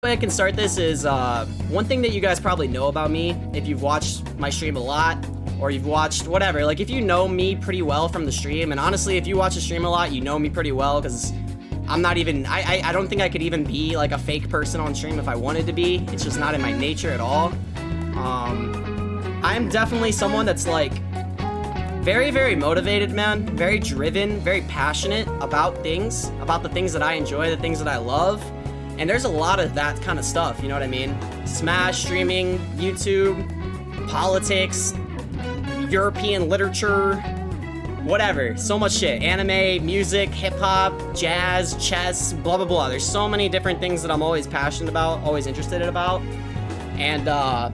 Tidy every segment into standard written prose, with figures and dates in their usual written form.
way I can start this is one thing that you guys probably know about me if you've watched my stream a lot or you've watched whatever. Like, if you know me pretty well from the stream, and honestly, if you watch the stream a lot, you know me pretty well, because I'm not even, I don't think I could even be like a fake person on stream if I wanted to be. It's just not in my nature at all. I'm definitely someone that's like very, very motivated, man. Very driven, very passionate about the things that I enjoy, the things that I love. And there's a lot of that kind of stuff, you know what I mean? Smash, streaming, YouTube, politics, European literature, whatever. So much shit. Anime, music, hip-hop, jazz, chess, blah, blah, blah. There's so many different things that I'm always passionate about, always interested about. And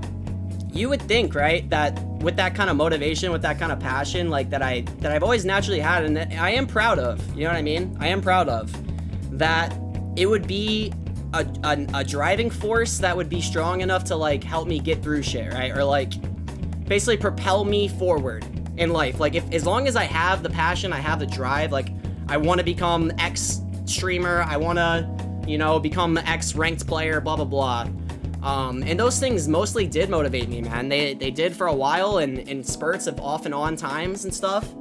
you would think, right, that with that kind of motivation, with that kind of passion, like that I've always naturally had, and that I am proud of, you know what I mean? I am proud of, that it would be a driving force that would be strong enough to like help me get through shit, right? Or like basically propel me forward in life. Like, if as long as I have the passion, I have the drive, like I want to become X streamer, I want to, you know, become X ranked player, blah, blah, blah. And those things mostly did motivate me, man. They did for a while and in spurts of off and on times and stuff.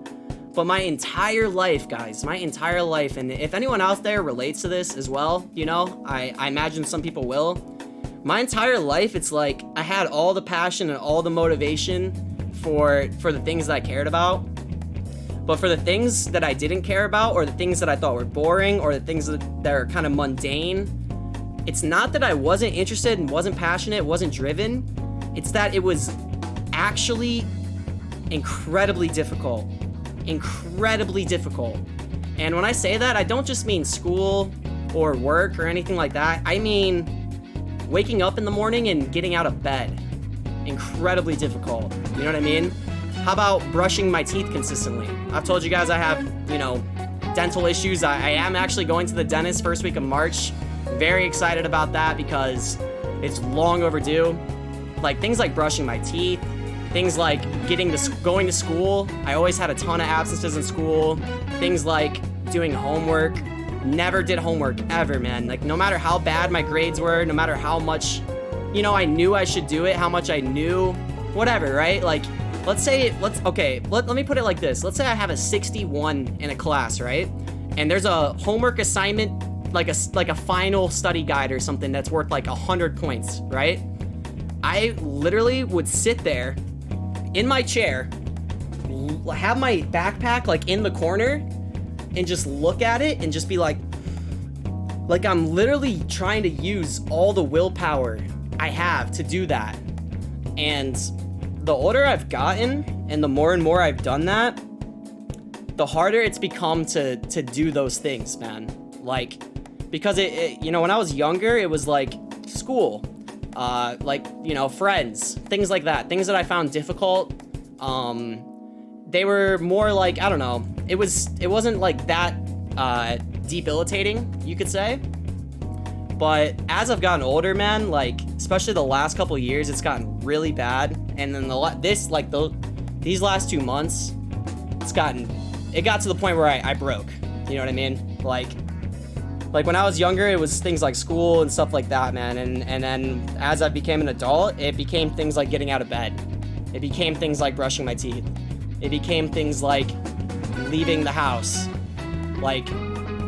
But my entire life, guys, my entire life, and if anyone out there relates to this as well, you know, I imagine some people will. My entire life, it's like I had all the passion and all the motivation for the things that I cared about. But for the things that I didn't care about, or the things that I thought were boring, or the things that are kind of mundane, it's not that I wasn't interested and wasn't passionate, wasn't driven. It's that it was actually incredibly difficult. Incredibly difficult. And when I say that, I don't just mean school or work or anything like that. I mean waking up in the morning and getting out of bed. Incredibly difficult. You know what I mean? How about brushing my teeth consistently? I've told you guys I have, you know, dental issues. I am actually going to the dentist first week of March. Very excited about that because it's long overdue. Like, things like brushing my teeth, things like going to school. I always had a ton of absences in school. Things like doing homework. Never did homework ever, man. Like, no matter how bad my grades were, no matter how much, you know, I knew I should do it, how much I knew, whatever, right? Like, let me put it like this. Let's say I have a 61 in a class, right? And there's a homework assignment, like a final study guide or something that's worth like 100 points, right? I literally would sit there in my chair, have my backpack like in the corner, and just look at it and just be like I'm literally trying to use all the willpower I have to do that. And the older I've gotten and the more and more I've done that, the harder it's become to do those things, man. Like, because it you know, when I was younger, it was like school, like, you know, friends, things like that, things that I found difficult. They were more like, I don't know, it wasn't like that debilitating, you could say. But as I've gotten older, man, like, especially the last couple years, it's gotten really bad. And then these last 2 months, it got to the point where I broke. You know what I mean? Like when I was younger, it was things like school and stuff like that, man. And then as I became an adult, it became things like getting out of bed. It became things like brushing my teeth. It became things like leaving the house. Like,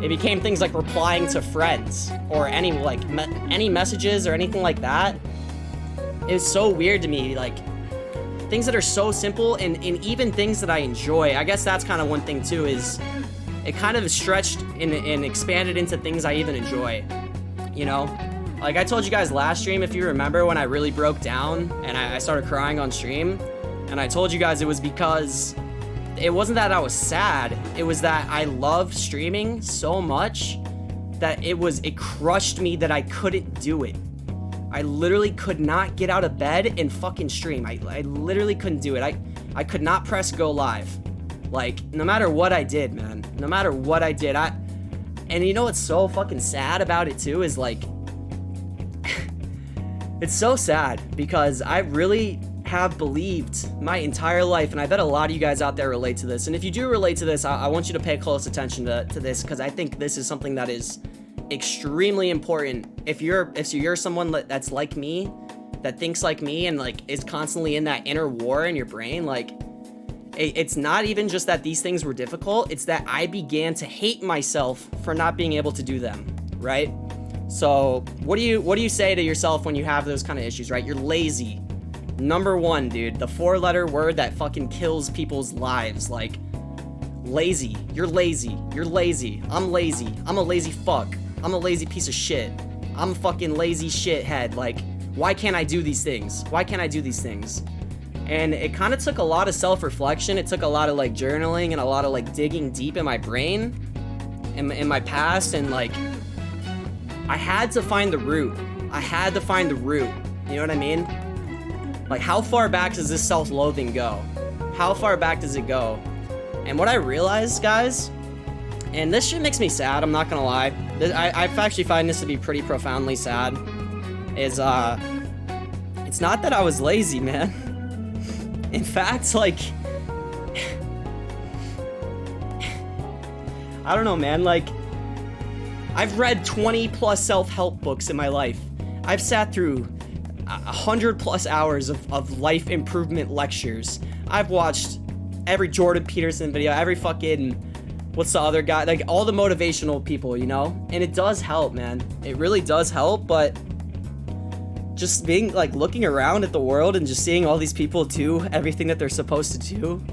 it became things like replying to friends or any messages or anything like that. It was so weird to me, like things that are so simple and even things that I enjoy. I guess that's kind of one thing too, is it kind of stretched and expanded into things I even enjoy, you know? Like, I told you guys last stream, if you remember, when I really broke down and I started crying on stream, and I told you guys it was because it wasn't that I was sad, it was that I loved streaming so much that it crushed me that I couldn't do it. I literally could not get out of bed and fucking stream. I literally couldn't do it. I could not press go live. Like, no matter what I did, man. No matter what I did. And you know what's so fucking sad about it too is like, it's so sad because I really have believed my entire life, and I bet a lot of you guys out there relate to this. And if you do relate to this, I want you to pay close attention to this, because I think this is something that is extremely important if you're someone that's like me, that thinks like me, and like is constantly in that inner war in your brain, like it's not even just that these things were difficult, it's that I began to hate myself for not being able to do them, right? So what do you say to yourself when you have those kind of issues, right? You're lazy. Number one, dude, the 4-letter word that fucking kills people's lives. Like, lazy. You're lazy. You're lazy. I'm lazy. I'm a lazy fuck. I'm a lazy piece of shit. I'm a fucking lazy shithead. Like, why can't I do these things? Why can't I do these things? And it kind of took a lot of self-reflection. It took a lot of like journaling and a lot of like digging deep in my brain, in my past, and like I had to find the root. I had to find the root. You know what I mean? Like, how far back does this self-loathing go? How far back does it go? And what I realized, guys, and this shit makes me sad, I'm not gonna lie. I actually find this to be pretty profoundly sad, is, it's not that I was lazy, man. In fact, like, I don't know, man, like, I've read 20 plus self-help books in my life. I've sat through 100 plus hours of life improvement lectures. I've watched every Jordan Peterson video, every fucking, what's the other guy, like all the motivational people, you know? And it does help, man. It really does help, but just being like looking around at the world and just seeing all these people do everything that they're supposed to do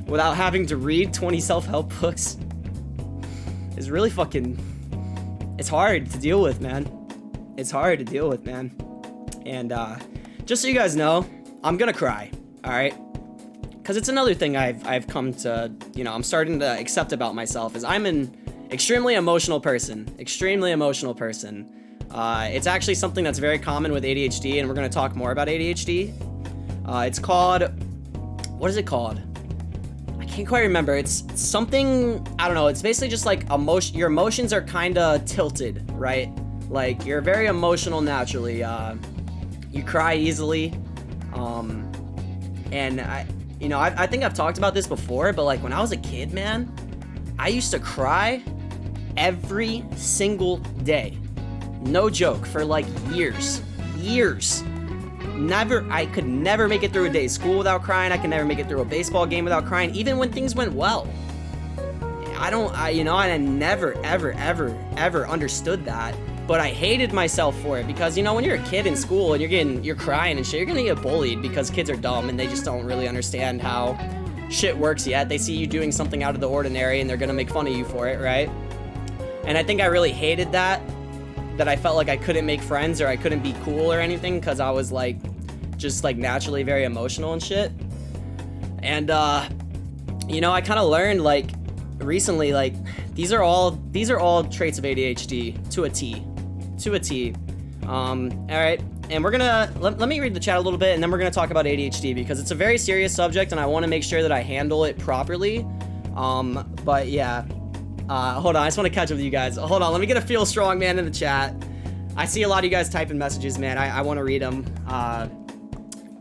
without having to read 20 self-help books is really fucking, it's hard to deal with, man. It's hard to deal with, man. And just so you guys know, I'm gonna cry, all right? Because it's another thing I've come to, you know, I'm starting to accept about myself, is I'm an extremely emotional person. It's actually something that's very common with ADHD, and we're gonna talk more about ADHD. It's called, what is it called? I can't quite remember. It's something, I don't know. It's basically just like your emotions are kind of tilted, right? Like, you're very emotional naturally. You cry easily, and I think I've talked about this before, but like when I was a kid, man, I used to cry every single day, no joke, for like years. I could never make it through a day of school without crying. I could never make it through a baseball game without crying, even when things went well. I never, ever understood that. But I hated myself for it because, you know, when you're a kid in school and you're crying and shit, you're gonna get bullied because kids are dumb and they just don't really understand how shit works yet. They see you doing something out of the ordinary and they're gonna make fun of you for it, right? And I think I really hated that I felt like I couldn't make friends or I couldn't be cool or anything because I was like, just like naturally very emotional and shit. And, I kind of learned like recently, like these are all traits of ADHD to a T. All right, and we're gonna let me read the chat a little bit, and then we're gonna talk about ADHD because it's a very serious subject, and I want to make sure that I handle it properly. But yeah, hold on, I just want to catch up with you guys. Hold on, let me get a Feel Strong Man in the chat. I see a lot of you guys typing messages, man. I want to read them.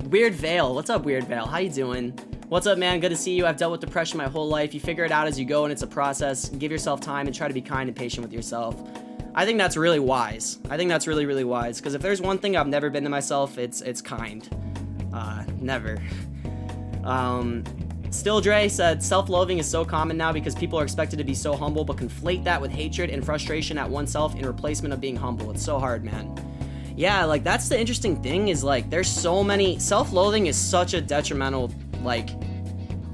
Weird Veil, what's up, Weird Veil? How you doing? What's up, man? Good to see you. I've dealt with depression my whole life. You figure it out as you go, and it's a process. Give yourself time and try to be kind and patient with yourself. I think that's really wise. I think that's really, really wise. Because if there's one thing I've never been to myself, it's kind. Never. Still Dre said, self-loathing is so common now because people are expected to be so humble, but conflate that with hatred and frustration at oneself in replacement of being humble. It's so hard, man. Yeah, like that's the interesting thing is like there's so many, self-loathing is such a detrimental, like,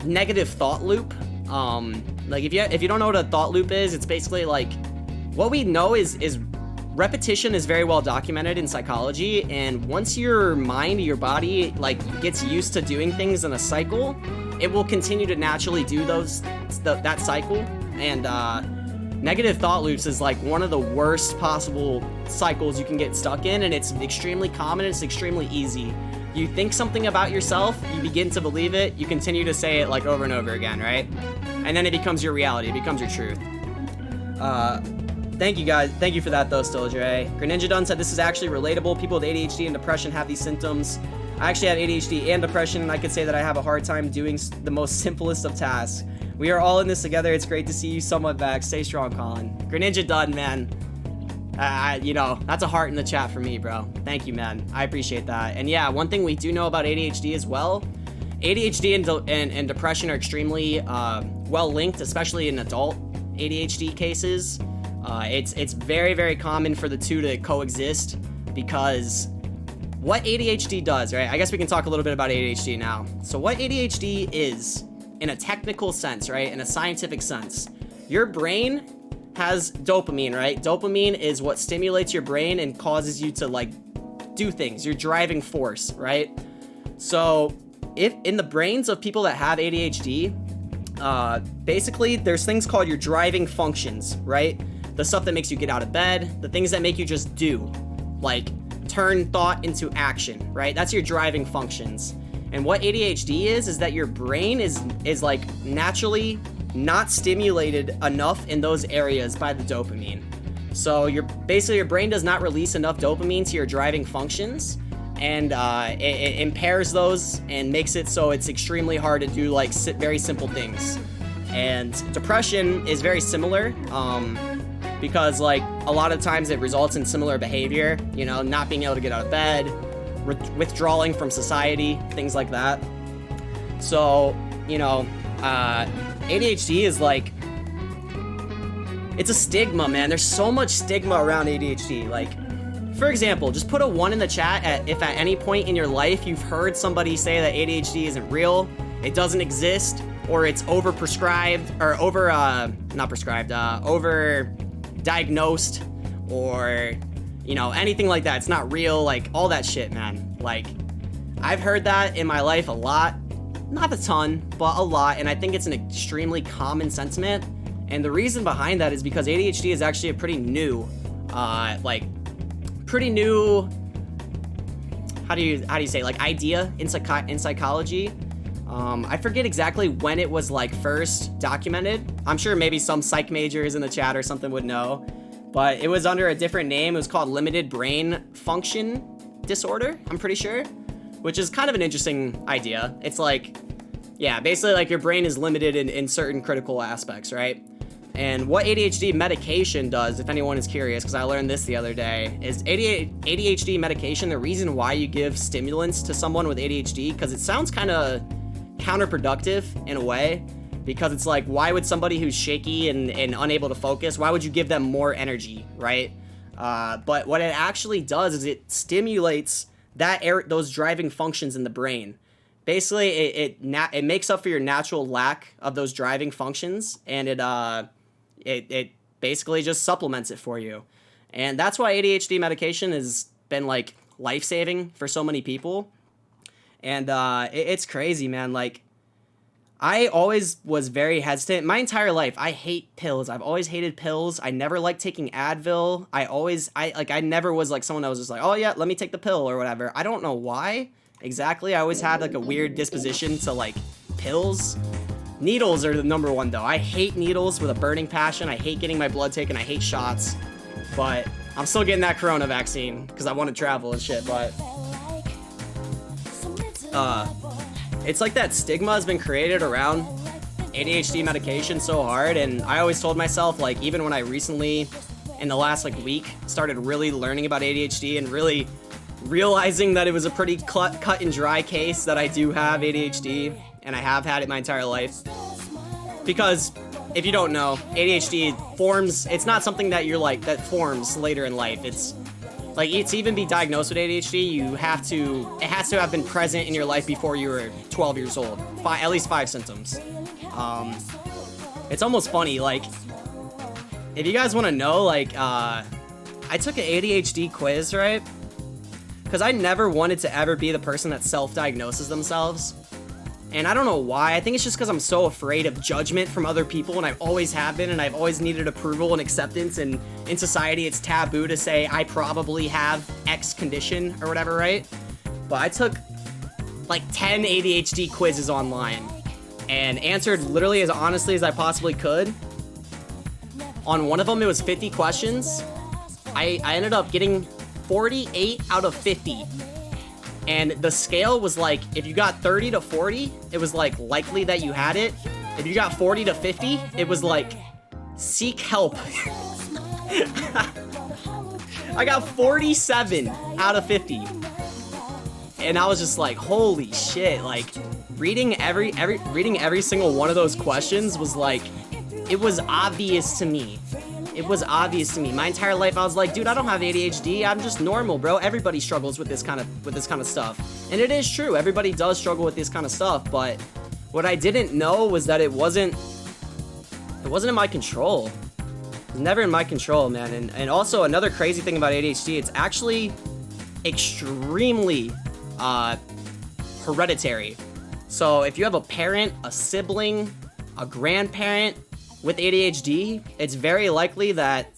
negative thought loop. Like if you don't know what a thought loop is, it's basically like what we know is repetition is very well documented in psychology, and once your mind, your body like gets used to doing things in a cycle, it will continue to naturally do that cycle. And negative thought loops is like one of the worst possible cycles you can get stuck in, and it's extremely common, it's extremely easy. You think something about yourself, you begin to believe it, you continue to say it like over and over again, right? And then it becomes your reality, it becomes your truth. Thank you guys, thank you for that though, Still Dre. Greninja Dunn said this is actually relatable. People with ADHD and depression have these symptoms. I actually have ADHD and depression, and I could say that I have a hard time doing the most simplest of tasks. We are all in this together. It's great to see you somewhat back. Stay strong, Colin. Greninja Dunn, man. You know, that's a heart in the chat for me, bro. Thank you, man. I appreciate that. And yeah, one thing we do know about ADHD as well, ADHD and depression are extremely well linked, especially in adult ADHD cases. It's very, very common for the two to coexist, because what ADHD does, right? I guess we can talk a little bit about ADHD now. So what ADHD is, in a technical sense, right? In a scientific sense, your brain has dopamine, right? Dopamine is what stimulates your brain and causes you to like do things, your driving force, right? So if in the brains of people that have ADHD, basically there's things called your driving functions, right? The stuff that makes you get out of bed, the things that make you just do, like turn thought into action, right? That's your driving functions. And what ADHD is that your brain is like naturally not stimulated enough in those areas by the dopamine. So your brain does not release enough dopamine to your driving functions, and it impairs those and makes it so it's extremely hard to do like very simple things. And depression is very similar, because like a lot of times it results in similar behavior, you know, not being able to get out of bed, withdrawing from society, things like that. So, you know, ADHD is like, it's a stigma, man. There's so much stigma around ADHD. Like, for example, just put a 1 in the chat if at any point in your life you've heard somebody say that ADHD isn't real, it doesn't exist, or it's overprescribed, or over-diagnosed, or, you know, anything like that. It's not real, like, all that shit, man. Like, I've heard that in my life a lot. Not a ton, but a lot, and I think it's an extremely common sentiment. And the reason behind that is because ADHD is actually a pretty new, how do you say, like, idea in psychology. I forget exactly when it was like first documented. I'm sure maybe some psych majors in the chat or something would know, but it was under a different name. It was called limited brain function disorder, I'm pretty sure, which is kind of an interesting idea. It's like, yeah, basically like your brain is limited in certain critical aspects, right? And what ADHD medication does, if anyone is curious, because I learned this the other day, is ADHD medication, the reason why you give stimulants to someone with ADHD, because it sounds kind of counterproductive in a way, because it's like, why would somebody who's shaky and unable to focus, why would you give them more energy, right? But what it actually does is it stimulates those driving functions in the brain. Basically, it makes up for your natural lack of those driving functions, and it basically just supplements it for you. And that's why ADHD medication has been like life-saving for so many people. And it's crazy, man. Like, I always was very hesitant. My entire life, I hate pills. I've always hated pills. I never liked taking Advil. I never was like someone that was just like, oh yeah, let me take the pill or whatever. I don't know why exactly. I always had like a weird disposition to like pills. Needles are the number one though. I hate needles with a burning passion. I hate getting my blood taken. I hate shots. But I'm still getting that corona vaccine because I want to travel and shit. But it's like that stigma has been created around ADHD medication so hard, and I always told myself, like, even when I recently, in the last like week, started really learning about ADHD and really realizing that it was a pretty cut and dry case that I do have ADHD, and I have had it my entire life. Because if you don't know, ADHD forms, it's not something that you're like, that forms later in life. It's like, to even be diagnosed with ADHD, it has to have been present in your life before you were 12 years old. At least 5 symptoms. It's almost funny, like, if you guys want to know, like, I took an ADHD quiz, right? Because I never wanted to ever be the person that self-diagnoses themselves. And I don't know why. I think it's just because I'm so afraid of judgment from other people, and I always have been, and I've always needed approval and acceptance, and in society it's taboo to say I probably have X condition or whatever, right? But I took like 10 ADHD quizzes online and answered literally as honestly as I possibly could. On one of them, it was 50 questions. I ended up getting 48 out of 50. And the scale was like, if you got 30 to 40, it was like likely that you had it. If you got 40 to 50, it was like, seek help. I got 47 out of 50. And I was just like, holy shit, like reading every single one of those questions was like, it was obvious to me. It was obvious to me. My entire life I was like, dude, I don't have ADHD. I'm just normal, bro. Everybody struggles with this kind of stuff. And it is true. Everybody does struggle with this kind of stuff, but what I didn't know was that it wasn't in my control. It was never in my control, man. And also another crazy thing about ADHD, it's actually extremely hereditary. So if you have a parent, a sibling, a grandparent with ADHD, it's very likely that,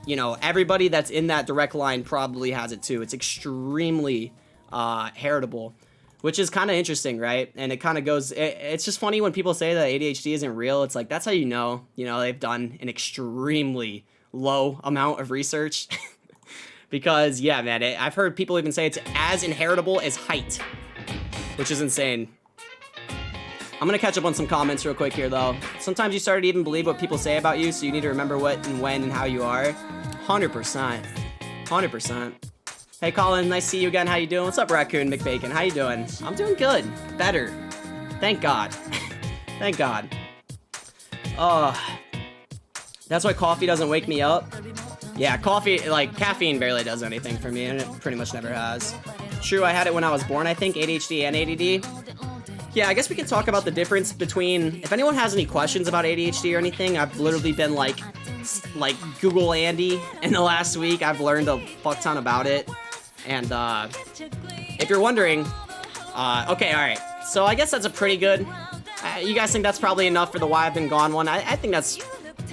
you know, everybody that's in that direct line probably has it too. It's extremely heritable, which is kind of interesting, right? And it kind of goes, it's just funny when people say that ADHD isn't real. It's like, that's how you know, they've done an extremely low amount of research. Because, yeah, man, I've heard people even say it's as inheritable as height, which is insane. I'm gonna catch up on some comments real quick here, though. Sometimes you start to even believe what people say about you, so you need to remember what and when and how you are. 100%. 100%. Hey, Colin, nice to see you again. How you doing? What's up, Raccoon McBacon? How you doing? I'm doing good. Better. Thank God. Thank God. That's why coffee doesn't wake me up. Yeah, coffee, like, caffeine barely does anything for me, and it pretty much never has. True, I had it when I was born, I think, ADHD and ADD. Yeah, I guess we can talk about the difference between, if anyone has any questions about ADHD or anything, I've literally been like Google Andy in the last week. I've learned a fuck ton about it. And if you're wondering, okay, alright. So I guess that's a pretty good, you guys think that's probably enough for the Why I've Been Gone one? I think that's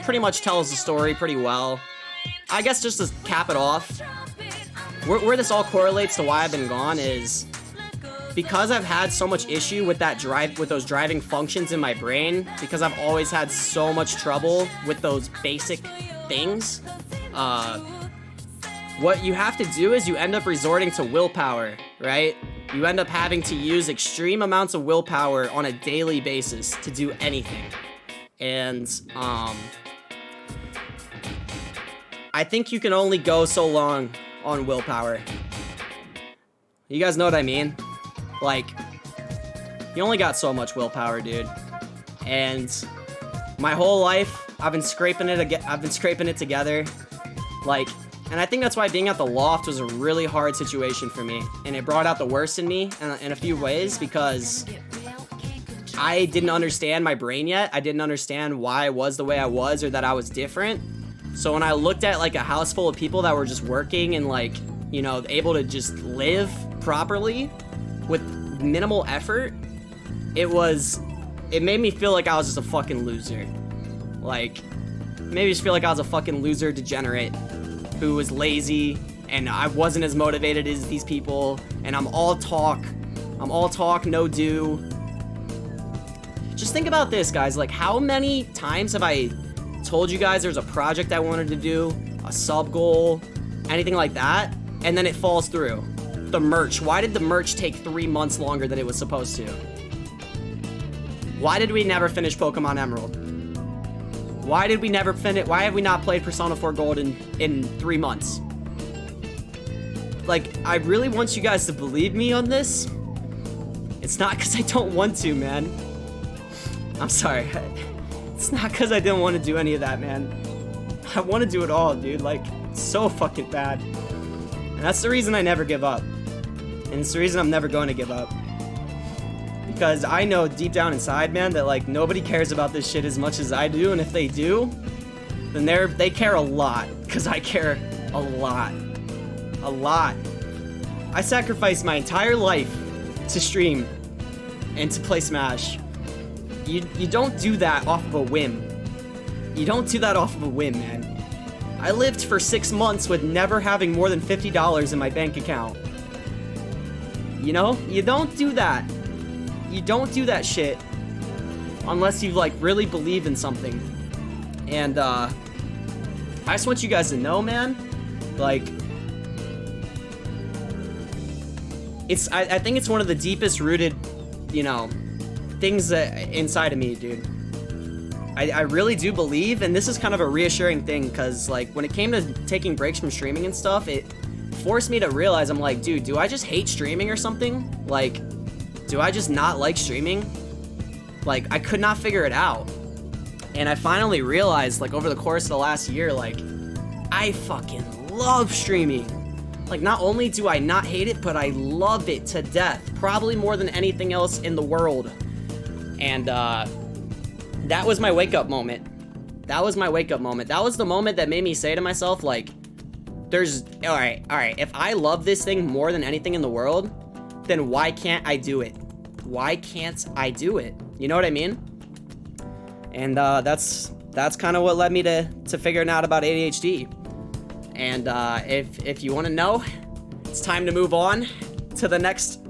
pretty much tells the story pretty well. I guess just to cap it off, where this all correlates to Why I've Been Gone is, because I've had so much issue with those driving functions in my brain, because I've always had so much trouble with those basic things, what you have to do is you end up resorting to willpower, right? You end up having to use extreme amounts of willpower on a daily basis to do anything. And, I think you can only go so long on willpower. You guys know what I mean? Like, you only got so much willpower, dude. And my whole life, I've been scraping it together. Like, and I think that's why being at the loft was a really hard situation for me. And it brought out the worst in me in a few ways, because I didn't understand my brain yet. I didn't understand why I was the way I was, or that I was different. So when I looked at like a house full of people that were just working and like, you know, able to just live properly with minimal effort, it made me feel like I was just a fucking loser. Like, it made me just feel like I was a fucking loser degenerate who was lazy, and I wasn't as motivated as these people, and I'm all talk, no do. Just think about this, guys. Like, how many times have I told you guys there's a project I wanted to do, a sub goal, anything like that, and then it falls through? The merch. Why did the merch take 3 months longer than it was supposed to? Why did we never finish Pokemon Emerald? Why did we never finish? Why have we not played Persona 4 Gold in 3 months? Like, I really want you guys to believe me on this. It's not because I don't want to, man. I'm sorry. It's not because I didn't want to do any of that, man. I want to do it all, dude. Like, it's so fucking bad. And that's the reason I never give up. And it's the reason I'm never going to give up. Because I know deep down inside, man, that like nobody cares about this shit as much as I do. And if they do, then they care a lot. Because I care a lot. A lot. I sacrificed my entire life to stream and to play Smash. You don't do that off of a whim. You don't do that off of a whim, man. I lived for 6 months with never having more than $50 in my bank account. You know? You don't do that. You don't do that shit unless you like really believe in something. And I just want you guys to know, man, like, I think it's one of the deepest rooted, you know, things that inside of me, dude. I really do believe, and this is kind of a reassuring thing, because like when it came to taking breaks from streaming and stuff, it forced me to realize, I'm like, dude, do I just hate streaming or something? Like, do I just not like streaming? Like, I could not figure it out. And I finally realized, like, over the course of the last year, like, I fucking love streaming. Like, not only do I not hate it, but I love it to death. Probably more than anything else in the world. And, that was my wake-up moment. That was my wake-up moment. That was the moment that made me say to myself, like, alright, if I love this thing more than anything in the world, then why can't I do it? Why can't I do it? You know what I mean? And that's kind of what led me to figuring out about ADHD. And if you want to know, it's time to move on to the next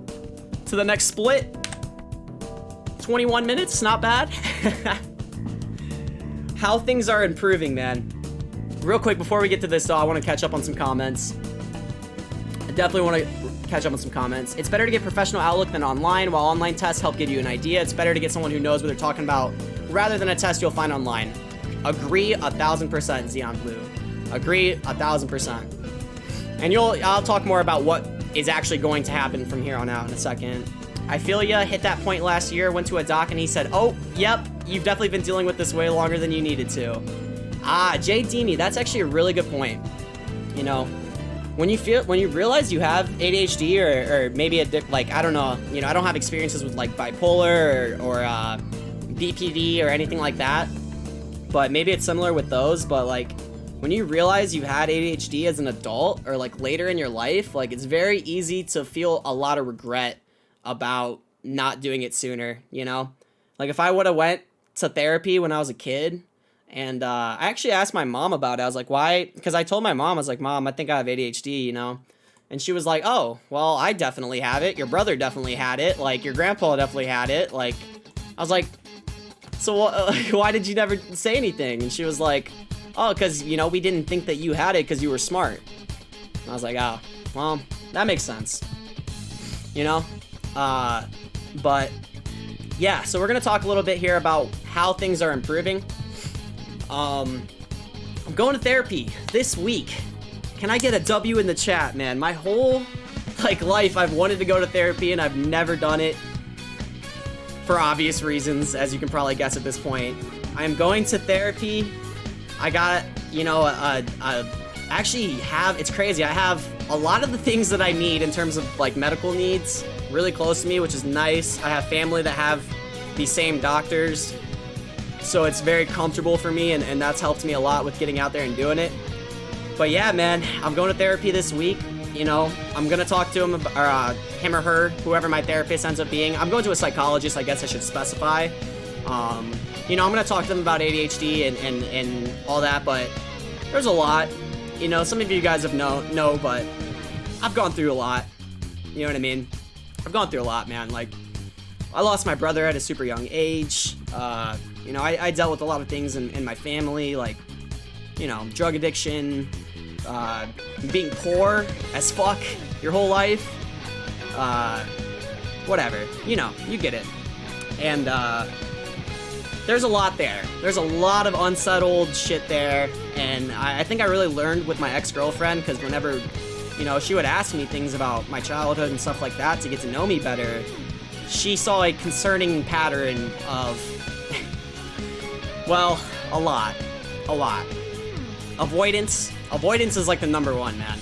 split. 21 minutes, not bad. How things are improving, man. Real quick, before we get to this, though, I want to catch up on some comments. I definitely want to catch up on some comments. It's better to get professional outlook than online. While online tests help give you an idea, it's better to get someone who knows what they're talking about rather than a test you'll find online. Agree 1000%, Xeon Blue. Agree 1000%. And I'll talk more about what is actually going to happen from here on out in a second. I feel ya, hit that point last year, went to a doc and he said, oh, yep, you've definitely been dealing with this way longer than you needed to. Ah, Jay Dini, that's actually a really good point. You know, when you realize you have ADHD or maybe like, I don't know, you know, I don't have experiences with like bipolar or BPD or anything like that, but maybe it's similar with those. But like, when you realize you had ADHD as an adult or like later in your life, like it's very easy to feel a lot of regret about not doing it sooner, you know? Like if I would have went to therapy when I was a kid, and I actually asked my mom about it. I was like, why? Because I told my mom, I was like, Mom, I think I have ADHD, you know? And she was like, oh, well, I definitely have it. Your brother definitely had it. Like, your grandpa definitely had it. Like, I was like, so why did you never say anything? And she was like, oh, because, you know, we didn't think that you had it because you were smart. And I was like, oh, well, that makes sense. You know? But yeah, so we're going to talk a little bit here about how things are improving. I'm going to therapy this week. Can I get a W in the chat, man? My whole like life I've wanted to go to therapy and I've never done it for obvious reasons, as you can probably guess at this point. I'm going to therapy. I got, you know, actually have, it's crazy. I have a lot of the things that I need in terms of like medical needs really close to me, which is nice. I have family that have the same doctors, so it's very comfortable for me, and that's helped me a lot with getting out there and doing it. But yeah, man, I'm going to therapy this week. You know, I'm gonna talk to him, or him or her, whoever my therapist ends up being. I'm going to a psychologist, I guess I should specify. You know, I'm gonna talk to them about ADHD and all that, but there's a lot. You know, some of you guys have know, but I've gone through a lot. You know what I mean? I've gone through a lot, man. Like, I lost my brother at a super young age. You know, I dealt with a lot of things in my family, like, you know, drug addiction, being poor as fuck your whole life, whatever. You know, you get it. And there's a lot there. There's a lot of unsettled shit there, and I think I really learned with my ex-girlfriend, because whenever, you know, she would ask me things about my childhood and stuff like that to get to know me better, she saw a concerning pattern of, well, a lot. Avoidance is like the number one, man.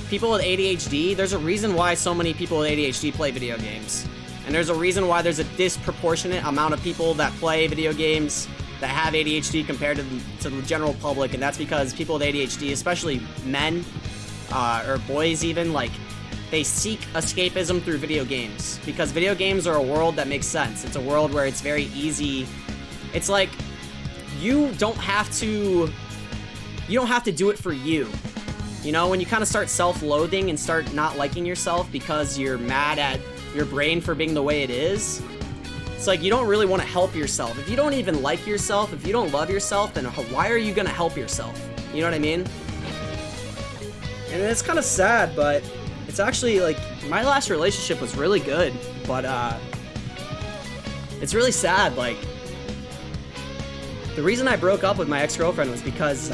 People with ADHD, there's a reason why so many people with ADHD play video games. And there's a reason why there's a disproportionate amount of people that play video games that have ADHD compared to the general public, and that's because people with ADHD, especially men, or boys even, like, they seek escapism through video games, because video games are a world that makes sense. It's a world where it's very easy. It's like, you don't have to do it for you. You know, when you kind of start self-loathing and start not liking yourself because you're mad at your brain for being the way it is, it's like you don't really want to help yourself. If you don't even like yourself, if you don't love yourself, then why are you going to help yourself? You know what I mean? And it's kind of sad, but it's actually, like, my last relationship was really good, but it's really sad. Like, the reason I broke up with my ex-girlfriend was because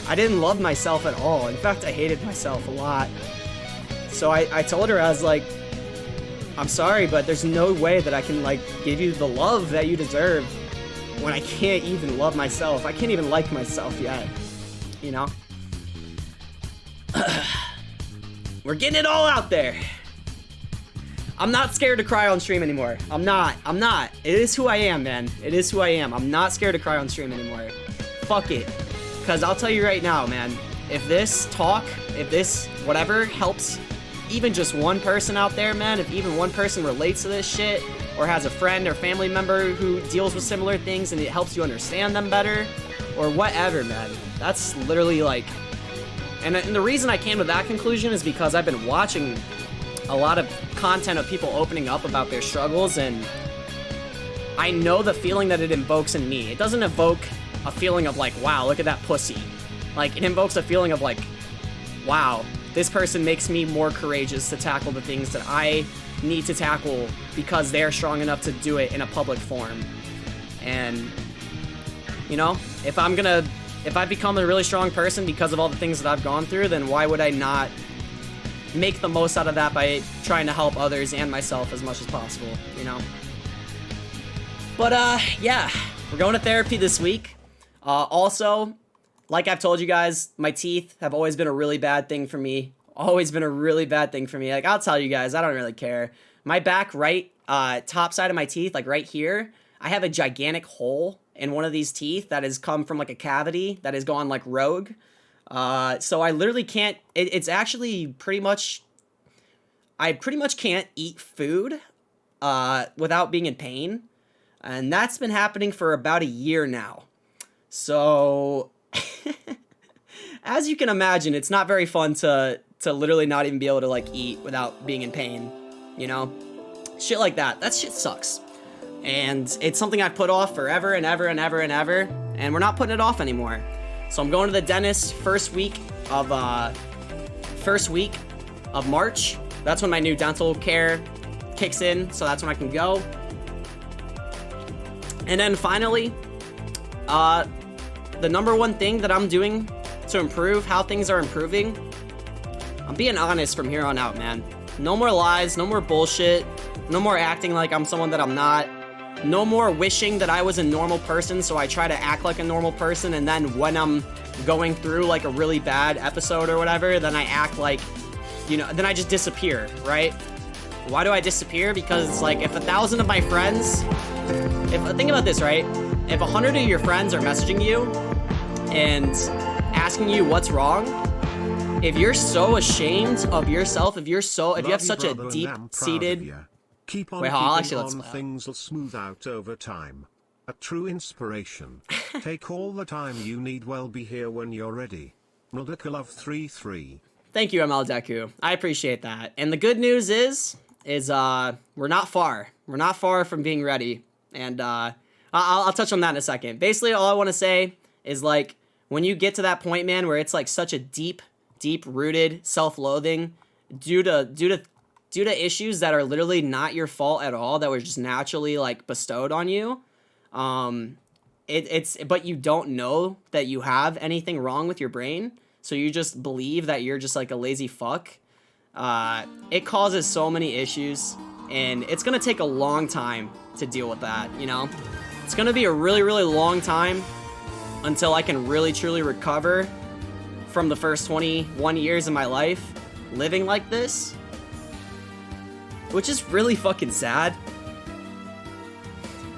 I didn't love myself at all. In fact, I hated myself a lot. So I told her, I was like, I'm sorry, but there's no way that I can, like, give you the love that you deserve when I can't even love myself. I can't even like myself yet, you know? We're getting it all out there. I'm not scared to cry on stream anymore. I'm not. It is who I am, man. It is who I am. I'm not scared to cry on stream anymore. Fuck it. Because I'll tell you right now, man, if this talk, if this whatever helps even just one person out there, man, if even one person relates to this shit, or has a friend or family member who deals with similar things and it helps you understand them better, or whatever, man, that's literally like... And the reason I came to that conclusion is because I've been watching a lot of content of people opening up about their struggles, and I know the feeling that it invokes in me. It doesn't evoke a feeling of like, wow, look at that pussy. Like, it invokes a feeling of like, wow, this person makes me more courageous to tackle the things that I need to tackle because they're strong enough to do it in a public forum. And, you know, if I become a really strong person because of all the things that I've gone through, then why would I not make the most out of that by trying to help others and myself as much as possible, you know? But, yeah, we're going to therapy this week. Also, like I've told you guys, my teeth have always been a really bad thing for me. Always been a really bad thing for me. Like, I'll tell you guys, I don't really care. My back right, top side of my teeth, like right here, I have a gigantic hole in one of these teeth that has come from like a cavity that has gone like rogue. So I literally can't, it's actually pretty much, I pretty much can't eat food without being in pain. And that's been happening for about a year now. So, as you can imagine, it's not very fun to literally not even be able to like eat without being in pain, you know? Shit like that. That shit sucks. And it's something I've put off forever and ever and ever and ever, and we're not putting it off anymore. So I'm going to the dentist first week of March. That's when my new dental care kicks in, so that's when I can go. And then finally, the number one thing that I'm doing to improve how things are improving, I'm being honest from here on out, man. No more lies, no more bullshit, no more acting like I'm someone that I'm not. No more wishing that I was a normal person, so I try to act like a normal person, and then when I'm going through like a really bad episode or whatever, then I act like, you know, then I just disappear, right? Why do I disappear? Because it's like, if 1,000 of my friends, think about this, right? If 100 of your friends are messaging you and asking you what's wrong, if you're so ashamed of yourself, if you have such a deep-seated... Keep on keeping on, things will smooth out over time. A true inspiration. Take all the time you need, well be here when you're ready. Love33. Thank you, MLDeku. I appreciate that. And the good news is we're not far. We're not far from being ready. And I'll touch on that in a second. Basically, all I want to say is, like, when you get to that point, man, where it's like such a deep-rooted self-loathing due to issues that are literally not your fault at all, that were just naturally like bestowed on you, but you don't know that you have anything wrong with your brain, so you just believe that you're just like a lazy fuck. It causes so many issues, and it's gonna take a long time to deal with that, you know? It's gonna be a really, really long time until I can really, truly recover from the first 21 years of my life living like this. Which is really fucking sad.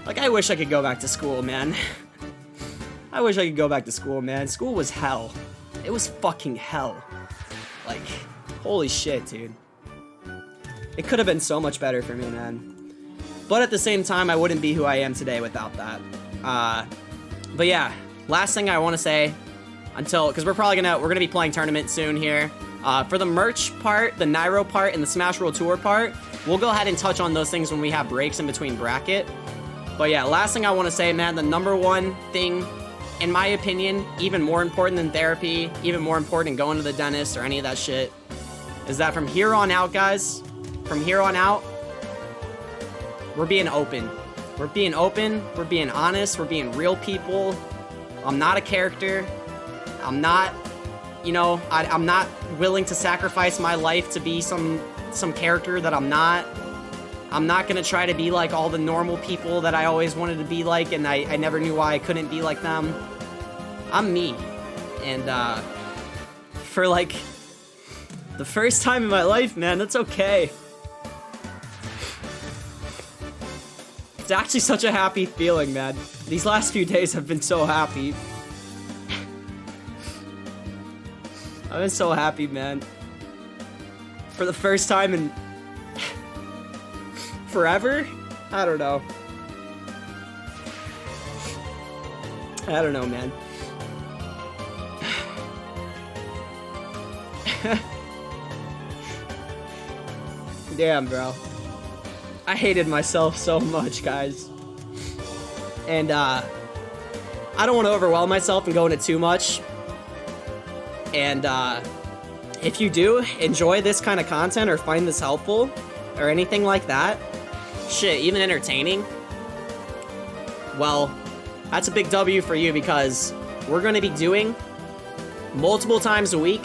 Like, I wish I could go back to school, man. I wish I could go back to school, man. School was hell. It was fucking hell. Like, holy shit, dude. It could have been so much better for me, man. But at the same time, I wouldn't be who I am today without that. But yeah, last thing I want to say, because we're gonna be playing tournament soon here. For the merch part, the Nairo part, and the Smash World Tour part, we'll go ahead and touch on those things when we have breaks in between bracket. But yeah, last thing I want to say, man, the number one thing, in my opinion, even more important than therapy, even more important than going to the dentist or any of that shit, is that from here on out, guys, from here on out, we're being open. We're being open, we're being honest, we're being real people. I'm not a character. I'm not, you know, I'm not willing to sacrifice my life to be some character that I'm not. I'm not gonna try to be like all the normal people that I always wanted to be like, and I never knew why I couldn't be like them. I'm me. And, for like the first time in my life, man, that's okay. It's actually such a happy feeling, man. These last few days have been so happy. I've been so happy, man. For the first time in forever? I don't know. I don't know, man. Damn, bro. I hated myself so much, guys. And, I don't want to overwhelm myself and go into too much. And, if you do enjoy this kind of content or find this helpful or anything like that, shit, even entertaining, well, that's a big W for you, because we're going to be doing multiple times a week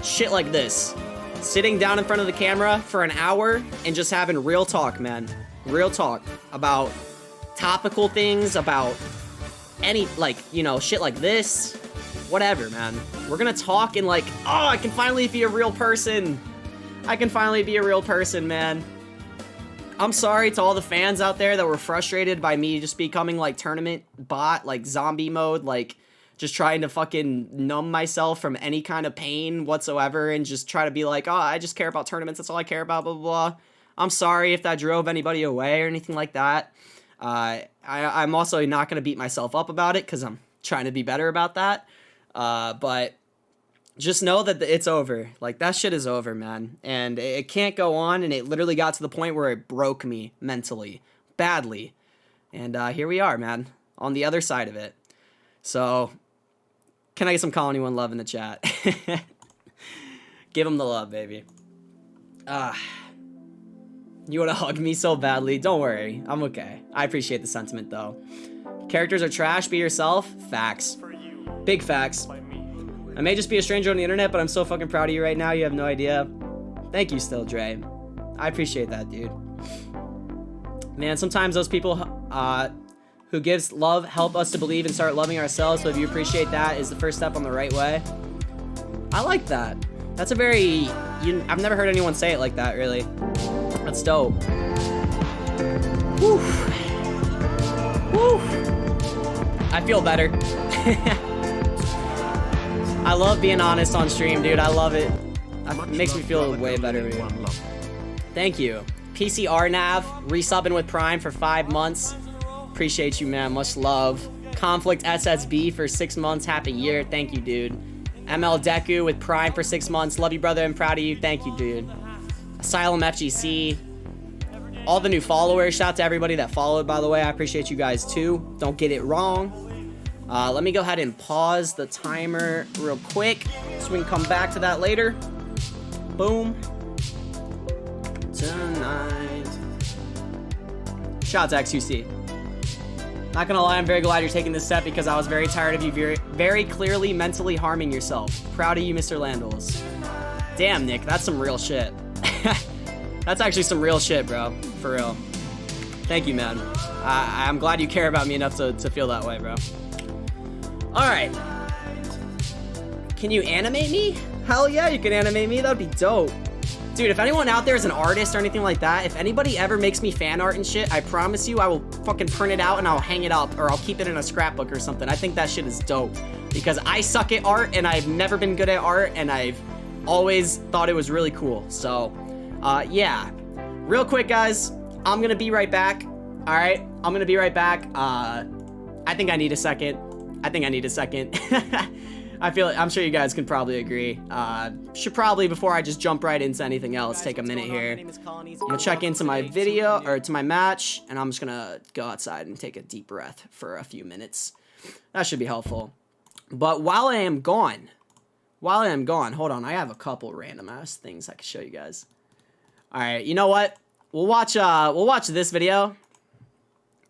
shit like this. Sitting down in front of the camera for an hour and just having real talk, man. Real talk about topical things, about any, like, you know, shit like this. Whatever, man. We're gonna talk and like, oh, I can finally be a real person. I can finally be a real person, man. I'm sorry to all the fans out there that were frustrated by me just becoming like tournament bot, like zombie mode, like just trying to fucking numb myself from any kind of pain whatsoever and just try to be like, oh, I just care about tournaments, that's all I care about, blah, blah, blah. I'm sorry if that drove anybody away or anything like that. I'm also not going to beat myself up about it because I'm trying to be better about that. But just know that it's over. Like, that shit is over, man. And it can't go on, and it literally got to the point where it broke me mentally. Badly. And here we are, man. On the other side of it. So, can I get some Colony 1 love in the chat? Give him the love, baby. You want to hug me so badly? Don't worry. I'm okay. I appreciate the sentiment, though. Characters are trash. Be yourself. Facts. Big facts. I may just be a stranger on the internet, but I'm so fucking proud of you right now. You have no idea. Thank you still, Dre. I appreciate that, dude. Man, sometimes those people who gives love help us to believe and start loving ourselves. So if you appreciate that, is the first step on the right way. I like that. That's a very... I've never heard anyone say it like that, really. That's dope. Whew. Whew. I feel better. I love being honest on stream, dude. I love it. It makes me feel way better, dude. Thank you. PCR Nav, resubbing with Prime for 5 months. Appreciate you, man. Much love. Conflict SSB for 6 months. Happy year. Thank you, dude. ML Deku with Prime for 6 months. Love you, brother. I'm proud of you. Thank you, dude. Asylum FGC. All the new followers. Shout out to everybody that followed, by the way. I appreciate you guys, too. Don't get it wrong. Let me go ahead and pause the timer real quick so we can come back to that later. Boom. Tonight. Shout out to XUC. Not gonna lie, I'm very glad you're taking this step because I was very tired of you very clearly mentally harming yourself. Proud of you, Mr. Landals. Damn, Nick, that's some real shit. That's actually some real shit, bro. For real. Thank you, man. I'm glad you care about me enough to feel that way, bro. Alright. Can you animate me? Hell yeah, you can animate me. That'd be dope. Dude, if anyone out there is an artist or anything like that, if anybody ever makes me fan art and shit, I promise you I will fucking print it out and I'll hang it up or I'll keep it in a scrapbook or something. I think that shit is dope. Because I suck at art and I've never been good at art and I've always thought it was really cool. So, yeah. Real quick, guys. I'm gonna be right back. Alright? I'm gonna be right back. I think I need a second. I'm sure you guys can probably agree. Should probably, before I just jump right into anything else, take a minute here. I'm gonna check into my video, or to my match, and I'm just gonna go outside and take a deep breath for a few minutes. That should be helpful. But while I am gone, hold on, I have a couple random ass things I can show you guys. Alright, you know what? We'll watch this video.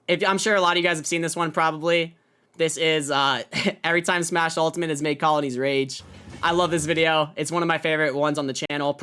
I'm sure a lot of you guys have seen this one probably. This is every time Smash Ultimate has made colonies rage. I love this video. It's one of my favorite ones on the channel.